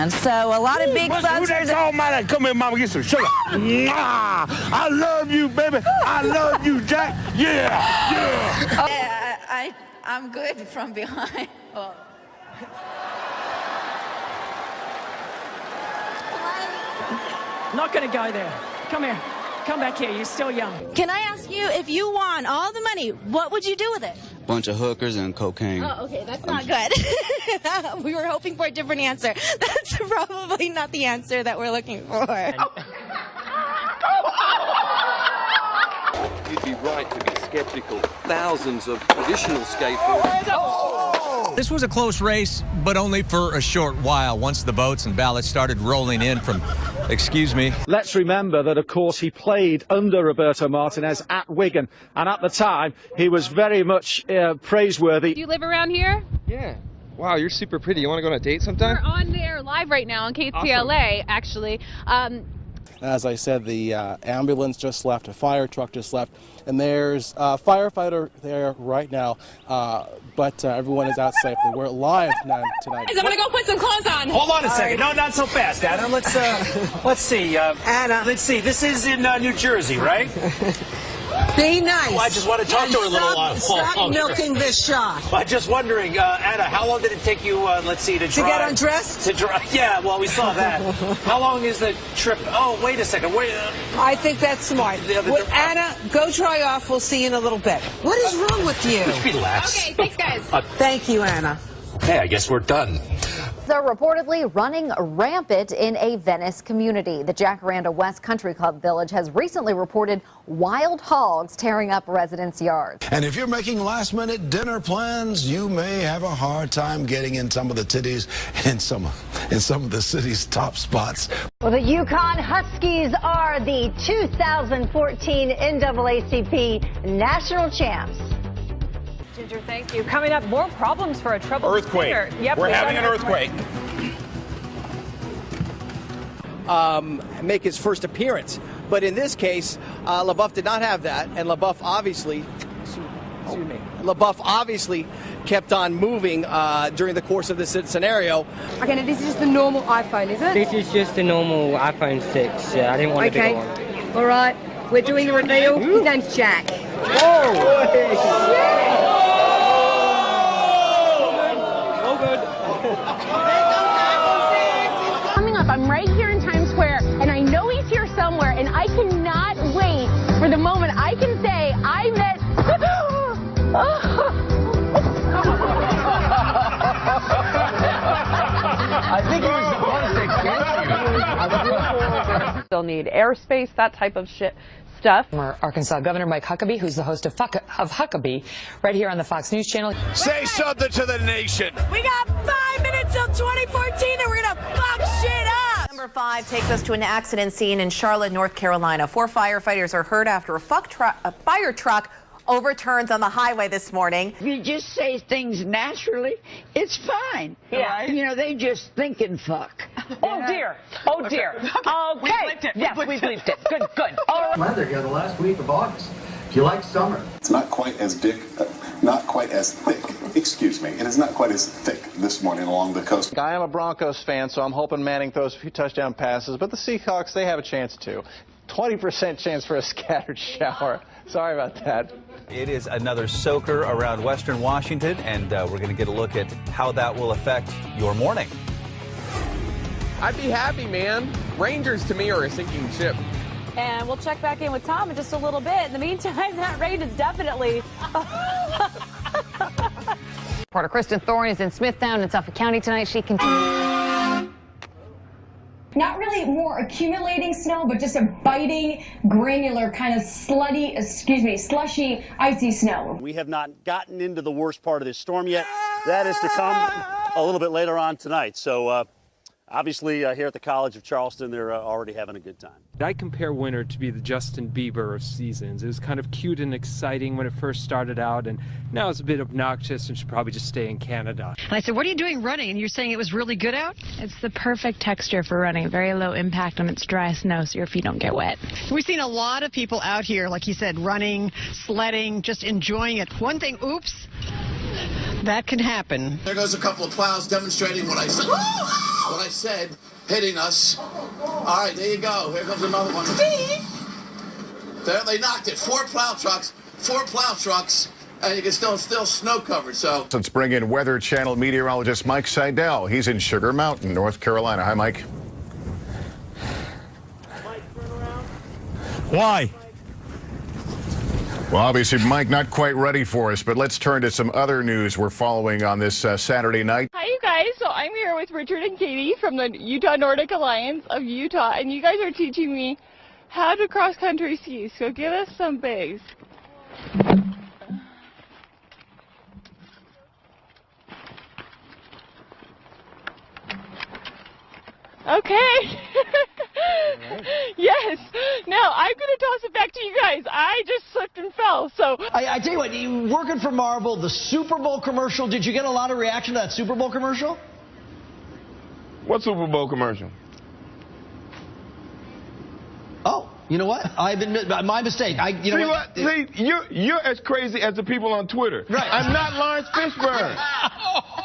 man. So a lot of big thugs are... Come here, mama, get some sugar. Mwah! I love you, baby. I love you, Jack. Yeah, yeah. I'm good from behind. Oh. Not gonna go there. Come here. Come back here. You're still young. Can I ask you, if you won all the money, what would you do with it? Bunch of hookers and cocaine. Oh, okay, that's not good. We were hoping for a different answer. That's probably not the answer that we're looking for. You'd be right to be skeptical. Thousands of traditional skateboarders. This was a close race, but only for a short while. Once the votes and ballots started rolling in from, excuse me. Let's remember that, of course, he played under Roberto Martinez at Wigan, and at the time, he was very much praiseworthy. Do you live around here? Yeah. Wow, you're super pretty. You want to go on a date sometime? We're on there live right now on KCLA, awesome. Actually. As I said, the ambulance just left, a fire truck just left, and there's a firefighter there right now, but everyone is out safely. We're live tonight. I'm gonna go put some clothes on. Hold on a second. No, not so fast, Anna. Let's see. Anna, let's see. This is in New Jersey, right? Be nice. Well, I just want to talk to her a little while. Stop milking this shot. I'm just wondering, Anna, how long did it take you, let's see, to drive? To get undressed? To drive. Yeah, well, we saw that. How long is the trip? Oh, wait a second. Wait. I think that's smart. Anna, go dry off. We'll see you in a little bit. What is wrong with you? Just relax. Okay, thanks, guys. Thank you, Anna. Okay, I guess we're done. They're reportedly running rampant in a Venice community. The Jacaranda West Country Club Village has recently reported wild hogs tearing up residents' yards. And if you're making last-minute dinner plans, you may have a hard time getting in some of the titties in some of the city's top spots. Well, the Yukon Huskies are the 2014 NAACP national champs. Ginger, thank you. Coming up, more problems for a troubled singer. Yep, We're having an earthquake. Make his first appearance. But in this case, LaBeouf did not have that, and LaBeouf obviously kept on moving during the course of this scenario. Okay, now this is just the normal iPhone, is it? This is just the normal iPhone 6. Yeah, I didn't want to do one. All right, we're doing the reveal. His name's Jack. Coming up, I'm right here in Times Square, and I know he's here somewhere, and I cannot wait for the moment I can say I met... I think he was supposed to get you. They'll need airspace, that type of stuff. Arkansas Governor Mike Huckabee, who's the host of Huckabee, right here on the Fox News Channel. Say something to the nation. We got 5 minutes till 2014, and we're going to fuck shit up. Number 5 takes us to an accident scene in Charlotte, North Carolina. 4 firefighters are hurt after a fire truck overturns on the highway this morning. If you just say things naturally, it's fine. Yeah. Right? You know, they just think and fuck. Oh, dear. Oh, dear. Okay. Yes, we bleeped it. Good, good. All right. Weather here the last week of August. If you like summer. It's not quite as thick. Excuse me. It is not quite as thick this morning along the coast. I am a Broncos fan, so I'm hoping Manning throws a few touchdown passes, but the Seahawks, they have a chance too. 20% chance for a scattered shower. Sorry about that. It is another soaker around western Washington, and we're going to get a look at how that will affect your morning. I'd be happy, man. Rangers to me are a sinking ship. And we'll check back in with Tom in just a little bit. In the meantime, that rain is definitely... Reporter Kristen Thorne is in Smithtown in Suffolk County tonight. She continues. Not really more accumulating snow, but just a biting, granular, kind of slushy, icy snow. We have not gotten into the worst part of this storm yet. That is to come a little bit later on tonight. So obviously here at the College of Charleston, they're already having a good time. I compare winter to be the Justin Bieber of seasons. It was kind of cute and exciting when it first started out, and now it's a bit obnoxious and should probably just stay in Canada. And I said, what are you doing running? And you're saying it was really good out? It's the perfect texture for running. Very low impact on its dry snow, so your feet don't get wet. We've seen a lot of people out here, like you said, running, sledding, just enjoying it. One thing, oops, That can happen. There goes a couple of plows demonstrating what I said. What I said, hitting us. All right, there you go. Here comes another one. There, they knocked it. 4 plow trucks, and you can still snow covered. So let's bring in Weather Channel meteorologist Mike Seidel. He's in Sugar Mountain, North Carolina. Hi, Mike. Why? Well, obviously, Mike, not quite ready for us, but let's turn to some other news we're following on this Saturday night. Hi, you guys. So I'm here with Richard and Katie from the Utah Nordic Alliance of Utah, and you guys are teaching me how to cross-country ski. So give us some bass. Okay. Yes. Now I'm going to toss it back to you guys. I just slipped and fell. So I tell you what, you working for Marvel, the Super Bowl commercial. Did you get a lot of reaction to that Super Bowl commercial? What Super Bowl commercial? Oh, you know what? I've admit my mistake. You know what? See, you're as crazy as the people on Twitter. Right. I'm not Lawrence Fishburne.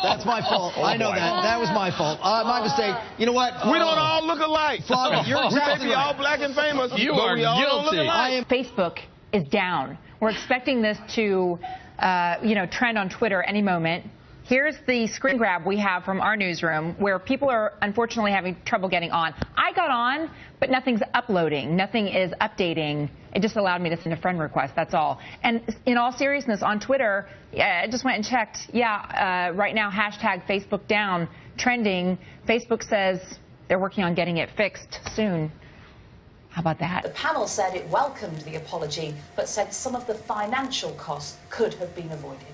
That's my fault. I know that. That was my fault. My mistake. You know what? We don't all look alike. You're exactly we may be right. all black and famous, You but are we all don't look guilty. alike. Facebook is down. We're expecting this to, trend on Twitter any moment. Here's the screen grab we have from our newsroom where people are unfortunately having trouble getting on. I got on, but nothing's uploading. Nothing is updating. It just allowed me to send a friend request. That's all. And in all seriousness, on Twitter, I just went and checked. Right now, hashtag Facebook down, trending. Facebook says they're working on getting it fixed soon. How about that? The panel said it welcomed the apology, but said some of the financial costs could have been avoided.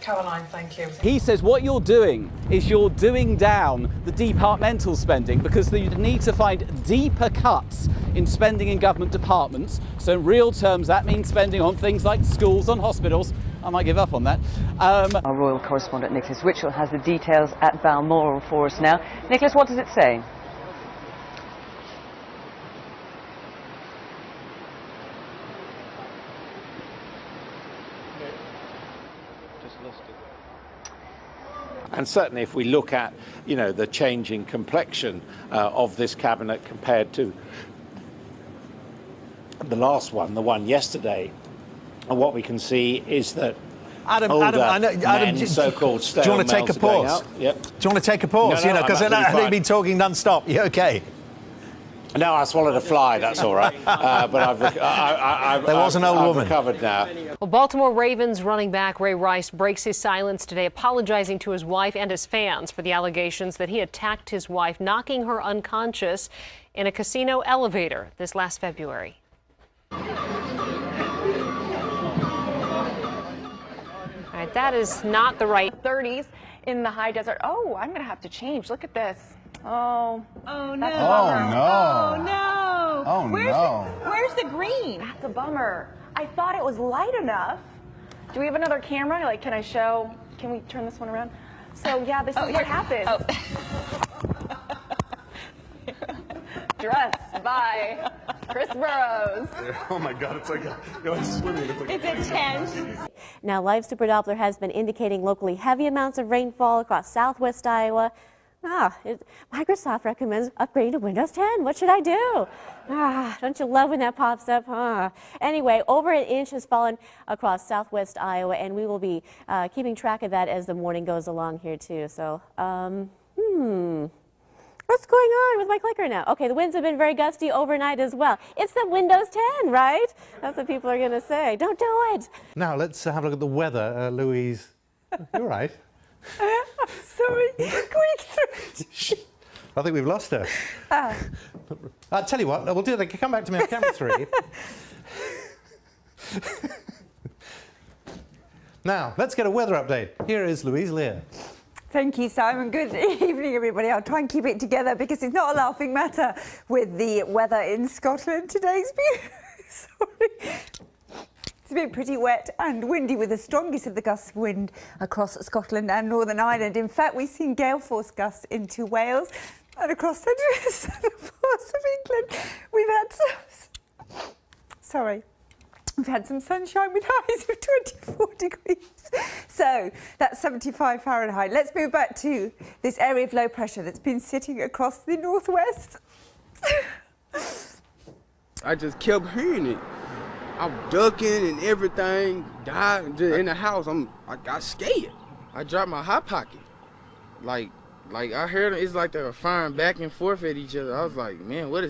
Caroline, thank you. He says what you're doing is you're doing down the departmental spending because you need to find deeper cuts in spending in government departments. So in real terms, that means spending on things like schools, on hospitals. I might give up on that. Our royal correspondent Nicholas Witchell has the details at Balmoral for us now. Nicholas, what does it say? And certainly if we look at, the changing complexion of this cabinet compared to the last one, the one yesterday, what we can see is that Adam, so-called do you want to take a pause? Yep. Do you want to take a pause? No, Because I've been talking non-stop. You okay? No, I swallowed a fly, that's all right. But there was an old woman. Recovered now. Well, Baltimore Ravens running back Ray Rice breaks his silence today, apologizing to his wife and his fans for the allegations that he attacked his wife, knocking her unconscious in a casino elevator this last February. All right, that is not the right 30s in the high desert. Oh, I'm going to have to change. Look at this. Oh no. That's a bummer. Oh no. Oh no. Where's the green? That's a bummer. I thought it was light enough. Do we have another camera? Like, can we turn this one around? So yeah, this is what happened. Dressed by Chris Burrows. Oh my God, it's like going swimming. It's intense. Now, Live Super Doppler has been indicating locally heavy amounts of rainfall across southwest Iowa. Microsoft recommends upgrading to Windows 10. What should I do? Don't you love when that pops up? Anyway, over an inch has fallen across southwest Iowa, and we will be keeping track of that as the morning goes along here, too. So, what's going on with my clicker now? Okay, the winds have been very gusty overnight as well. It's the Windows 10, right? That's what people are going to say. Don't do it. Now, let's have a look at the weather. Louise, you're right. Sorry. I think we've lost her. I'll tell you what, we'll do that. Come back to me on camera 3. Now, let's get a weather update. Here is Louise Lear. Thank you, Simon. Good evening, everybody. I'll try and keep it together because it's not a laughing matter with the weather in Scotland today. It's been pretty wet and windy with the strongest of the gusts of wind across Scotland and Northern Ireland. In fact, we've seen gale force gusts into Wales and across central and southern parts of England. We've had We've had some sunshine with highs of 24 degrees. So that's 75 Fahrenheit. Let's move back to this area of low pressure that's been sitting across the northwest. I just kept hearing it. I'm ducking and everything. Died in the house. I got scared. I dropped my hot pocket. Like I heard it's like they were firing back and forth at each other. I was like, man, what is